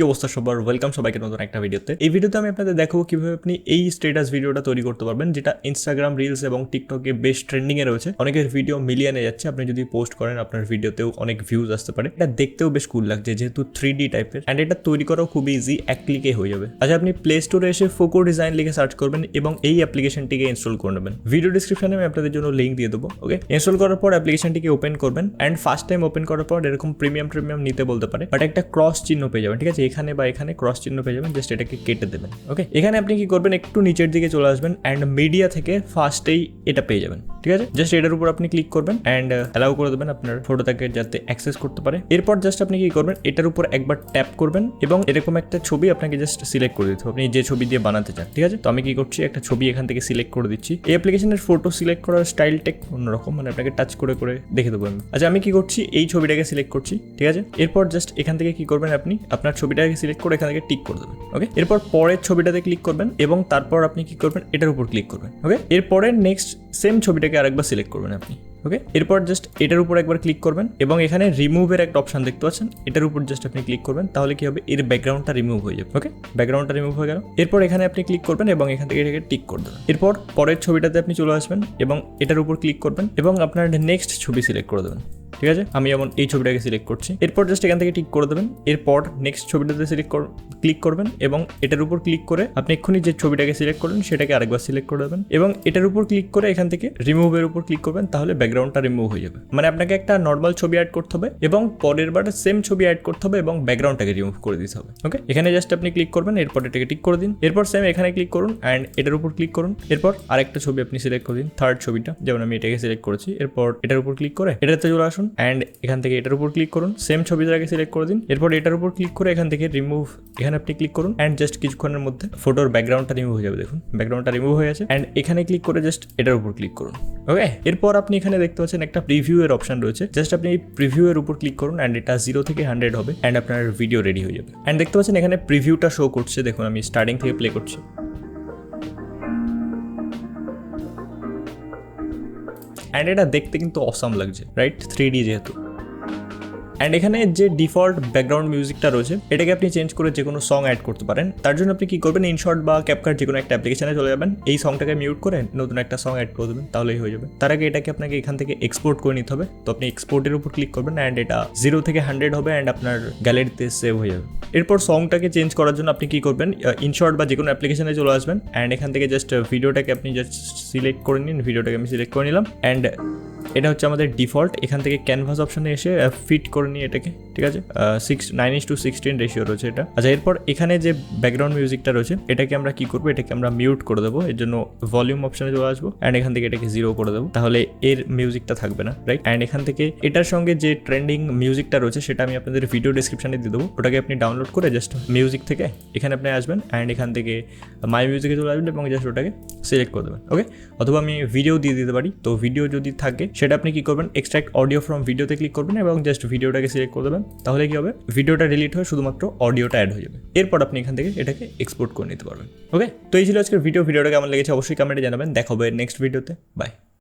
কি অবস্থা সবার, ওয়েলকাম সবাইকে নতুন একটা ভিডিওতে। এই ভিডিওতে আমি আপনাদের দেখাবো কিভাবে আপনি এই স্ট্যাটাস ভিডিওটা তৈরি করতে পারবেন, যেটা ইনস্টাগ্রাম রিলস এবং টিকটকে বেশ ট্রেন্ডিং এ রয়েছে। অনেকের ভিডিও মিলিয়নে যাচ্ছে, আপনি যদি পোস্ট করেন আপনার ভিডিওতেও অনেক ভিউজ আসতে পারে। এটা দেখতেও বেশ কুল লাগছে যেহেতু 3D টাইপের, এন্ড এটা তৈরি করাও খুব ইজি, এক ক্লিকে হয়ে যাবে। আচ্ছা, আপনি প্লে স্টোরে এসে ফোকো ডিজাইন লিখে সার্চ করবেন এবং এই অ্যাপ্লিকেশনটিকে ইনস্টল করে নেবেন। ভিডিও ডিসক্রিপশনে আমি আপনাদের জন্য লিঙ্ক দিয়ে দেবো। ওকে, ইনস্টল করার পর অ্যাপ্লিকেশনটিকে ওপেন করবেন, এন্ড ফার্স্ট টাইম ওপেন করার পর এরকম প্রিমিয়াম নিতে বলতে পারে, বাট একটা ক্রস চিহ্ন পেয়ে যাবেন। ঠিক আছে, এখানে বা এখানে ক্রস চিহ্ন পেয়ে যাবেন, জাস্ট এটাকে কেটে দেবেন। ওকে, এখানে আপনি কি করবেন, একটু নিচের দিকে চলে আসবেন অ্যান্ড মিডিয়া থেকে ফার্স্টেই এটা পেয়ে যাবেন। ঠিক আছে, জাস্ট এটার উপর আপনি ক্লিক করবেন অ্যান্ড অ্যালাউ করে দেবেন আপনার ফটোটাকে যাতে অ্যাক্সেস করতে পারে। এরপর জাস্ট আপনি কি করবেন, এটার উপর একবার ট্যাপ করবেন এবং এরকম একটা ছবি আপনাকে জাস্ট সিলেক্ট করে দিতে হবে, আপনি যে ছবি দিয়ে বানাতে চান। ঠিক আছে, তো আমি কি করছি, একটা ছবি এখান থেকে সিলেক্ট করে দিচ্ছি। এই অ্যাপ্লিকেশনের ফটো সিলেক্ট করার স্টাইলটা অন্যরকম, মানে আপনাকে টাচ করে করে দেখে দেবো আমি। আচ্ছা, আমি কি করছি, এই ছবিটাকে সিলেক্ট করছি। ঠিক আছে, এরপর জাস্ট এখান থেকে কি করবেন, আপনি আপনার ছবিটাকে সিলেক্ট করে এখান থেকে টিক করে দেবেন। ওকে, এরপর পরের ছবিটাতে ক্লিক করবেন এবং তারপর আপনি কি করবেন, এটার উপর ক্লিক করবেন। ওকে, এরপরে নেক্সট সেম ছবিটাকে আরেকবার সিলেক্ট করবেন আপনি। ওকে, এরপর জাস্ট এটার উপর একবার ক্লিক করবেন এবং এখানে রিমুভের একটা অপশন দেখতে পাচ্ছেন, এটার উপর জাস্ট আপনি ক্লিক করবেন, তাহলে কি হবে, এর ব্যাকগ্রাউন্ডটা রিমুভ হয়ে যাবে। ওকে, ব্যাকগ্রাউন্ডটা রিমুভ হয়ে গেল। এরপর এখানে আপনি ক্লিক করবেন এবং এখান থেকে এটাকে টিক করে দেবেন। এরপর পরের ছবিটাতে আপনি চলে আসবেন এবং এটার উপর ক্লিক করবেন এবং আপনার নেক্সট ছবি সিলেক্ট করে দেবেন। ঠিক আছে, আমি যেমন এই ছবিটাকে সিলেক্ট করছি। এরপর জাস্ট এখান থেকে টিক করে দেবেন। এরপর নেক্সট ছবিটাতে ক্লিক করবেন এবং এটার উপর ক্লিক করে আপনি এক্ষুনি যে ছবিটাকে সিলেক্ট করলেন সেটাকে আরেকবার সিলেক্ট করে দেবেন এবং এটার উপর ক্লিক করে এখান থেকে রিমুভের উপর ক্লিক করবেন, তাহলে ব্যাকগ্রাউন্ডটা রিমুভ হয়ে যাবে। মানে আপনাকে একটা নর্মাল ছবি অ্যাড করতে হবে এবং পরের বার সেম ছবি অ্যাড করতে হবে এবং ব্যাকগ্রাউন্ডটাকে রিমুভ করে দিতে হবে। ওকে, এখানে জাস্ট আপনি ক্লিক করবেন, এরপর এটাকে টিক করে দিন। এরপর সেম এখানে ক্লিক করুন অ্যান্ড এটার উপর ক্লিক করুন। এরপর আরেকটা ছবি আপনি সিলেক্ট করে দিন, থার্ড ছবিটা, যেমন আমি এটাকে সিলেক্ট করেছি। এরপর এটার উপর ক্লিক করে এটাতে চলে আসুন অ্যান্ড এখান থেকে এটার উপর ক্লিক করুন, সেম ছবিটাকে সিলেক্ট করে দিন। এরপর এটার উপর ক্লিক করে এখান থেকে রিমুভ, এখানে আপনি ক্লিক করুন অ্যান্ড জাস্ট কিছুক্ষণের মধ্যে ফটোর ব্যাকগ্রাউন্ডটা রিমুভ হয়ে যাবে। দেখুন ব্যাকগ্রাউন্ডটা রিমুভ হয়ে গেছে অ্যান্ড এখানে ক্লিক করে জাস্ট এটার উপর ক্লিক করুন। ওকে, এরপর আপনি এখানে দেখতে পাচ্ছেন একটা প্রিভিউ এর অপশন রয়েছে, জাস্ট আপনি এই প্রিভিউ এর উপর ক্লিক করুন অ্যান্ড এটা 0 থেকে 100 হবে অ্যান্ড আপনার ভিডিও রেডি হয়ে যাবে। অ্যান্ড দেখতে পাচ্ছেন এখানে প্রিভিউটা শো করছে, দেখুন আমি স্টার্টিং থেকে প্লে করছি। অ্যান্ড এটা দেখতে কিন্তু অসাম লাগছে, রাইট, 3D যেহেতু। অ্যান্ড এখানে যে ডিফল্ট ব্যাকগ্রাউন্ড মিউজিকটা রয়েছে এটাকে আপনি চেঞ্জ করে যে কোনো সং অ্যাড করতে পারেন। তার জন্য আপনি কি করবেন, ইনশট বা ক্যাপকাট যে কোনো একটা অ্যাপ্লিকেশনে চলে যাবেন, এই সংটাকে মিউট করে নতুন একটা সং অ্যাড করে দেবেন, তাহলেই হয়ে যাবে। তার আগে এটাকে আপনাকে এখান থেকে এক্সপোর্ট করে নিতে হবে, তো আপনি এক্সপোর্টের উপর ক্লিক করবেন অ্যান্ড এটা 0 থেকে 100 হবে অ্যান্ড আপনার গ্যালারিতে সেভ হয়ে যাবে। এরপর সংটাকে চেঞ্জ করার জন্য আপনি কি করবেন, ইনশট বা যে কোনো অ্যাপ্লিকেশনে চলে আসবেন অ্যান্ড এখান থেকে জাস্ট ভিডিওটাকে আপনি জাস্ট সিলেক্ট করে নিন। ভিডিওটাকে আমি সিলেক্ট করে নিলাম অ্যান্ড এটা হচ্ছে আমাদের ডিফল্ট। এখান থেকে ক্যানভাস অপশনে এসে ফিট করে নিই এটাকে। ঠিক আছে, 9:16 রেশিও রয়েছে এটা। আচ্ছা, এরপর এখানে যে ব্যাকগ্রাউন্ড মিউজিকটা রয়েছে এটাকে আমরা কি করবো, এটাকে আমরা মিউট করে দেবো। এর জন্য ভলিউম অপশনে চলে আসবো অ্যান্ড এখান থেকে এটাকে 0 করে দেবো, তাহলে এর মিউজিকটা থাকবে না, রাইট। অ্যান্ড এখান থেকে এটার সঙ্গে যে ট্রেন্ডিং মিউজিকটা রয়েছে সেটা আমি আপনাদের ভিডিও ডিসক্রিপশনে দিয়ে দেবো, ওটাকে আপনি ডাউনলোড করে জাস্ট মিউজিক থেকে এখানে আপনি আসবেন অ্যান্ড এখান থেকে মাই মিউজিকে চলে আসবেন এবং জাস্ট ওটাকে সিলেক্ট করে দেবেন। ওকে, অথবা আমি ভিডিও দিয়ে দিতে পারি, তো ভিডিও যদি থাকে সেটা আপনি কি করবেন, এক্সট্রাক্ট অডিও ফ্রম ভিডিওতে ক্লিক করবেন এবং জাস্ট ভিডিওটাকে সিলেক্ট করে দেবেন, তাহলে কি হবে, ভিডিওটা ডিলিট হয়ে শুধুমাত্র অডিওটা অ্যাড হয়ে যাবে। এরপর আপনি এখান থেকে এটাকে এক্সপোর্ট করে নিতে পারবেন। ওকে, তো এই ছিল আজকের ভিডিওটা কেমন লেগেছে অবশ্যই কমেন্টে জানাবেন। দেখা হবে নেক্সট ভিডিওতে, বাই।